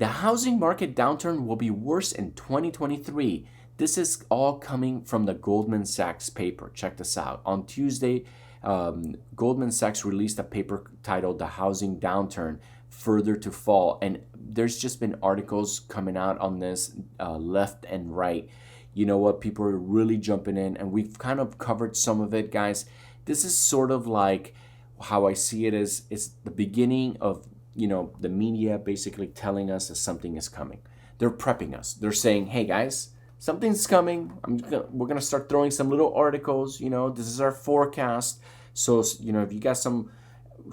The housing market downturn will be worse in 2023. This is all coming from the Goldman Sachs paper. Check this out. On Tuesday, Goldman Sachs released a paper titled The Housing Downturn Further to Fall. And there's just been articles coming out on this left and right. You know what? People are really jumping in, and we've kind of covered some of it, guys. This is sort of like how I see it is it's the beginning of, the media basically telling us that something is coming. They're prepping us. They're saying, hey, guys, something's coming. We're going to start throwing some little articles. This is our forecast. So, if you got some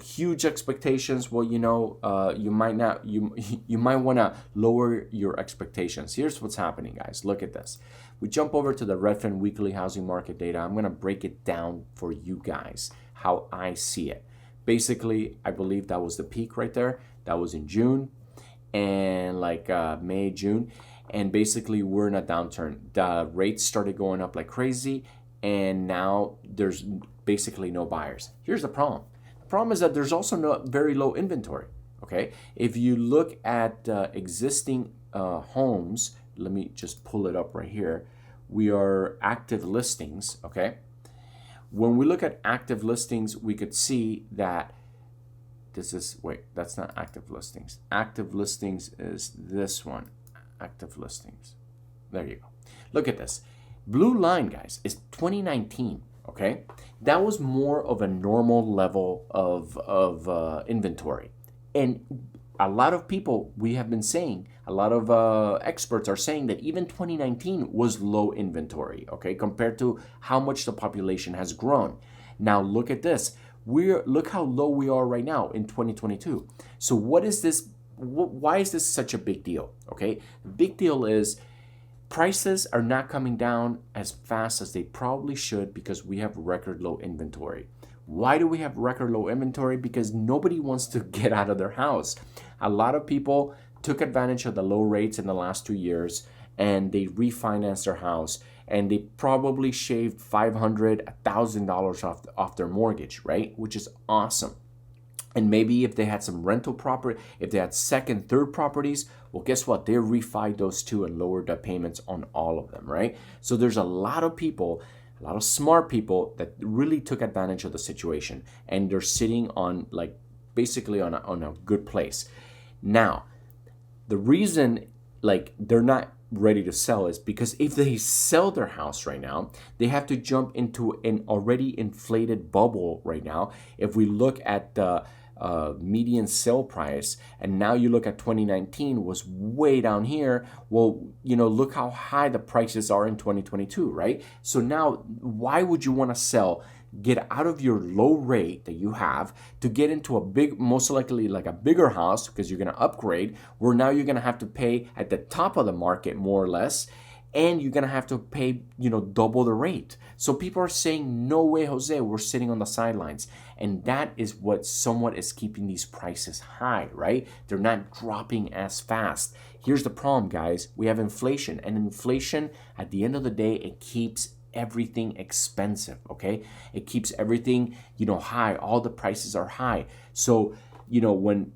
huge expectations, well, you might not, you might want to lower your expectations. Here's what's happening, guys. Look at this. We jump over to the Redfin weekly housing market data. I'm going to break it down for you guys, how I see it. Basically, I believe that was the peak right there. That was in June and May, June. And basically, we're in a downturn. The rates started going up like crazy, and now there's basically no buyers. Here's the problem. The problem is that there's also no very low inventory, okay? If you look at existing homes, let me just pull it up right here. We are active listings, okay? When we look at active listings, we could see that that's not active listings. Active listings is this one. Active listings. There you go. Look at this. Blue line, guys, is 2019. Okay, that was more of a normal level of inventory, and a lot of people, we have been saying, a lot of experts are saying that even 2019 was low inventory. Okay, compared to how much the population has grown. Now look at this. Look how low we are right now in 2022. So what is this? Why is this such a big deal? Okay, the big deal is prices are not coming down as fast as they probably should because we have record low inventory. Why do we have record low inventory? Because nobody wants to get out of their house. A lot of people took advantage of the low rates in the last 2 years and they refinanced their house and they probably shaved $500, $1,000 off their mortgage, right? Which is awesome. And maybe if they had some rental property, if they had second, third properties, well, guess what? They refied those too and lowered the payments on all of them, right? So there's a lot of people, a lot of smart people that really took advantage of the situation, and they're sitting on basically on a good place. Now, the reason they're not ready to sell is because if they sell their house right now, they have to jump into an already inflated bubble right now. If we look at the median sale price, and now you look at 2019 was way down here, well, look how high the prices are in 2022, right? So now why would you want to sell, get out of your low rate that you have to get into a big, most likely a bigger house, because you're going to upgrade, where now you're going to have to pay at the top of the market more or less, and you're going to have to pay, double the rate. So people are saying, no way, Jose, we're sitting on the sidelines. And that is what somewhat is keeping these prices high, right? They're not dropping as fast. Here's the problem, guys. We have inflation, and inflation, at the end of the day, it keeps everything expensive, okay? It keeps everything, high. All the prices are high. So, when,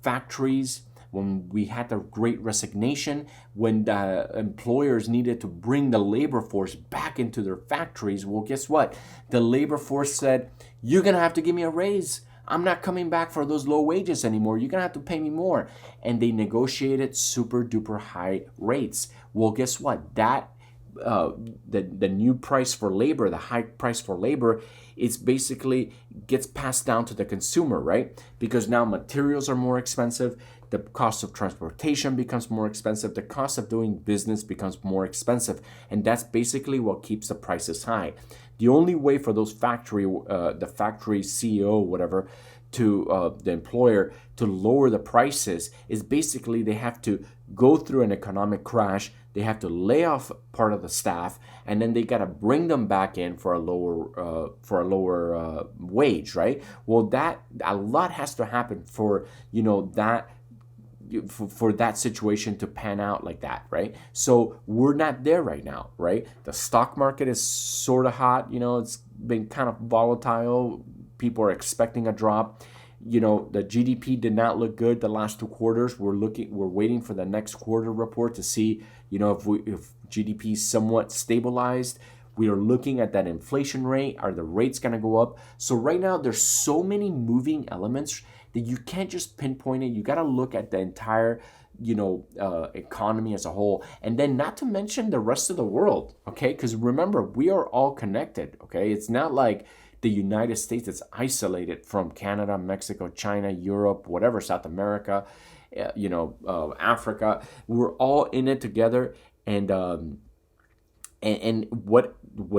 factories, when we had the Great Resignation, when the employers needed to bring the labor force back into their factories, well, guess what? The labor force said, you're going to have to give me a raise. I'm not coming back for those low wages anymore. You're going to have to pay me more. And they negotiated super duper high rates. Well, guess what? That the new price for labor, the high price for labor, is basically gets passed down to the consumer, right? Because now materials are more expensive, the cost of transportation becomes more expensive, the cost of doing business becomes more expensive, and that's basically what keeps the prices high. The only way for those the factory CEO, whatever, to the employer to lower the prices is basically they have to go through an economic crash. They have to lay off part of the staff, and then they got to bring them back in for a lower wage, right? Well, that a lot has to happen for for that situation to pan out like that, right? So we're not there right now, right? The stock market is sort of hot, it's been kind of volatile. People are expecting a drop. The GDP did not look good the last 2 quarters. We're waiting for the next quarter report to see, if GDP is somewhat stabilized. We are looking at that inflation rate. Are the rates going to go up? So right now, there's so many moving elements that you can't just pinpoint it. You got to look at the entire, economy as a whole, and then not to mention the rest of the world, okay? Because remember, we are all connected, okay? It's not like the United States is isolated from Canada, Mexico, China, Europe, whatever, South America, Africa. We're all in it together, and what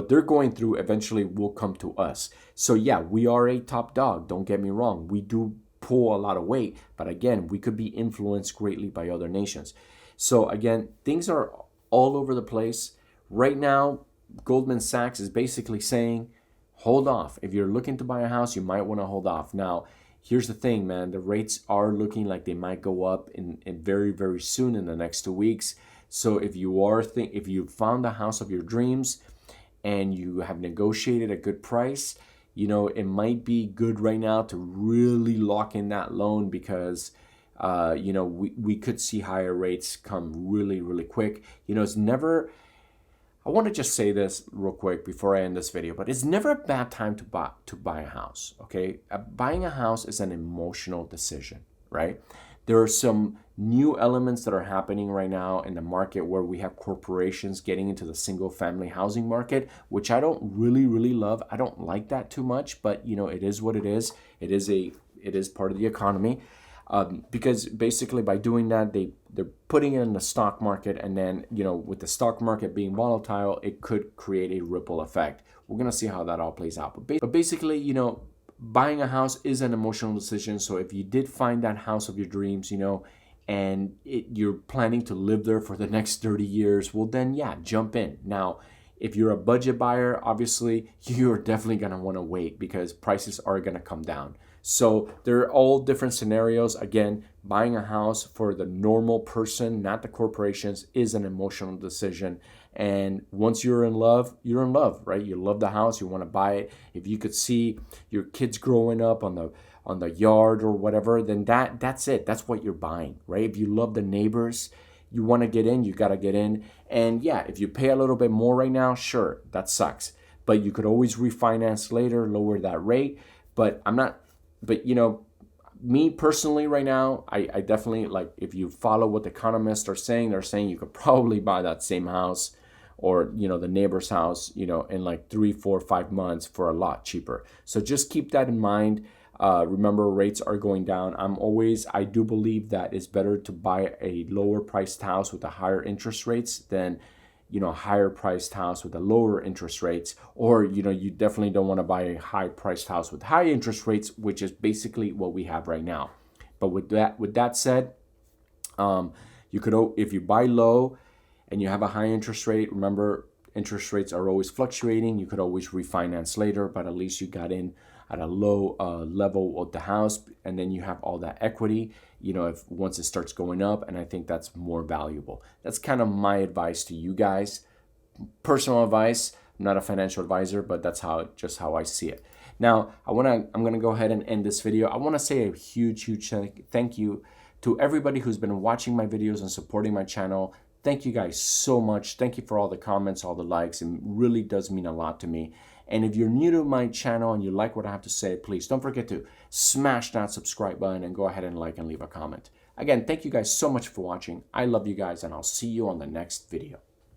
they're going through eventually will come to us. So yeah, we are a top dog. Don't get me wrong. We do pull a lot of weight, but again, we could be influenced greatly by other nations. So again, things are all over the place. Right now, Goldman Sachs is basically saying, hold off. If you're looking to buy a house, you might want to hold off. Now, here's the thing, man. The rates are looking like they might go up in very, very soon in the next 2 weeks. So if you found the house of your dreams and you have negotiated a good price, it might be good right now to really lock in that loan because, we could see higher rates come really, really quick. It's never, I want to just say this real quick before I end this video, but it's never a bad time to buy a house, okay? Buying a house is an emotional decision, right? There are some new elements that are happening right now in the market where we have corporations getting into the single family housing market, which I don't really, really love. I don't like that too much, but it is what it is. It is part of the economy. Because basically by doing that, they're putting it in the stock market, and then, with the stock market being volatile, it could create a ripple effect. We're going to see how that all plays out. But basically, buying a house is an emotional decision. So if you did find that house of your dreams, and you're planning to live there for the next 30 years, well then, yeah, jump in. Now, if you're a budget buyer, obviously, you're definitely going to want to wait because prices are going to come down. So they're all different scenarios. Again, buying a house for the normal person, not the corporations, is an emotional decision. And once you're in love, right? You love the house, you want to buy it. If you could see your kids growing up on the yard or whatever, then that's it. That's what you're buying, right? If you love the neighbors, you want to get in, you got to get in. And yeah, if you pay a little bit more right now, sure, that sucks. But you could always refinance later, lower that rate. But me personally right now, I definitely, like, if you follow what the economists are saying, they're saying you could probably buy that same house or, the neighbor's house, in like 3, 4, 5 months for a lot cheaper. So just keep that in mind. Remember, rates are going down. I do believe that it's better to buy a lower priced house with the higher interest rates than, higher priced house with the lower interest rates, or, you definitely don't want to buy a high priced house with high interest rates, which is basically what we have right now. But with that said, if you buy low and you have a high interest rate, remember, interest rates are always fluctuating. You could always refinance later, but at least you got in at a low level of the house, and then you have all that equity, if once it starts going up, and I think that's more valuable. That's kind of my advice to you guys. Personal advice. I'm not a financial advisor, but that's just how I see it. Now, I'm gonna go ahead and end this video. I want to say a huge thank you to everybody who's been watching my videos and supporting my channel. Thank you guys so much. Thank you for all the comments, all the likes. It really does mean a lot to me. And if you're new to my channel and you like what I have to say, please don't forget to smash that subscribe button and go ahead and like and leave a comment. Again, thank you guys so much for watching. I love you guys, and I'll see you on the next video.